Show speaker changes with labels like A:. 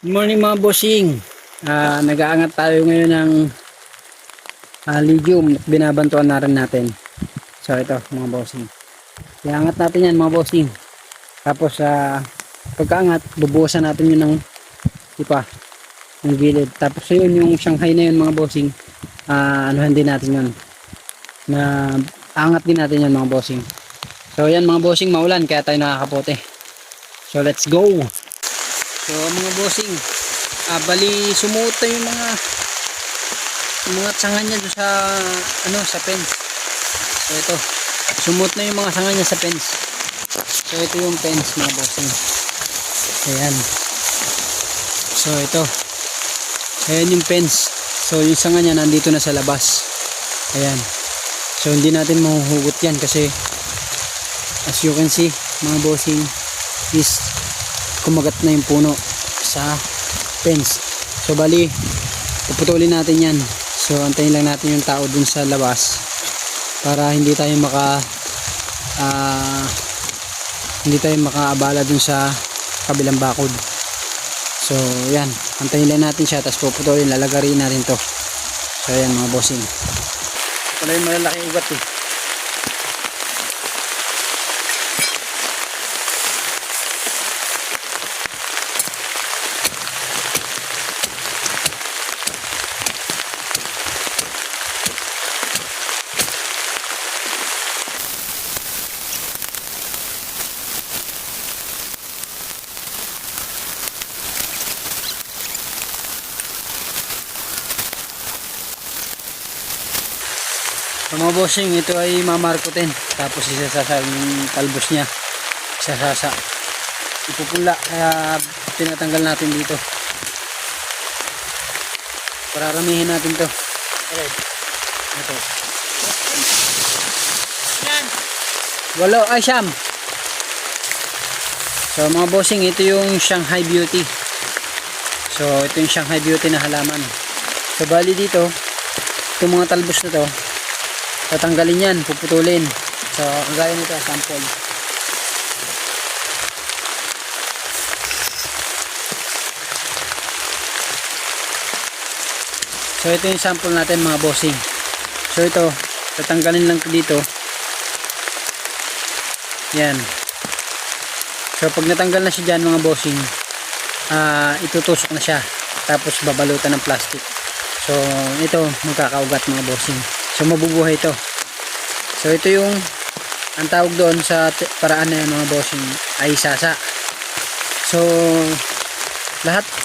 A: Good morning mga bossing. Nag-aangat tayo ngayon ng legume. Binabantuan na rin natin. So ito mga bossing. Iangat natin yan mga bossing. Tapos pagkaangat, bubuhusan natin yun ng ipa, ng gilid. Tapos yun yung Shanghai na yun mga bossing. Anuhan din natin yun. Na angat din natin yun mga bossing. So yan mga bossing, maulan kaya tayo nakakapote. So let's go. So mga bossing, bali sumuot na yung mga sanga niya doon sa fence. So ito, sumuot na yung mga sanga niya sa fence. So ito yung fence mga bossing. Ayan. So ito. Ayan yung fence. So yung sanga niya nandito na sa labas. Ayan. So hindi natin mahuhugot yan kasi as you can see mga bossing is kumagat na yung puno sa fence. So bali puputulin natin yan. So antayin lang natin yung tao dun sa labas para hindi tayo makaabala dun sa kabilang bakod. So yan, antayin lang natin siya tapos puputulin, lalagarin natin to. So yan mga bossing, pala yung malalaking ugat eh. So mga bossing, ito ay mamarkutin tapos isasasa yung talbos niya, isasasa, ipupula, kaya tinatanggal natin dito, pararamihin natin to. Okay, ito yan, walo ay siyam. So mga bossing, ito yung Shanghai Beauty. So ito yung Shanghai Beauty na halaman. So bali dito, itong mga talbos na to tatanggalin yan, puputulin. So kagaya nito, sample. So ito yung sample natin mga bossing. So ito tatanggalin lang dito yan. So pag natanggal na siya dyan mga bossing, itutusok na siya tapos babalutan ng plastic. So ito magkakaugat mga bossing. So mabubuhay ito. So ito yung ang tawag doon sa paraan na yan mga bossing ay sasa. So lahat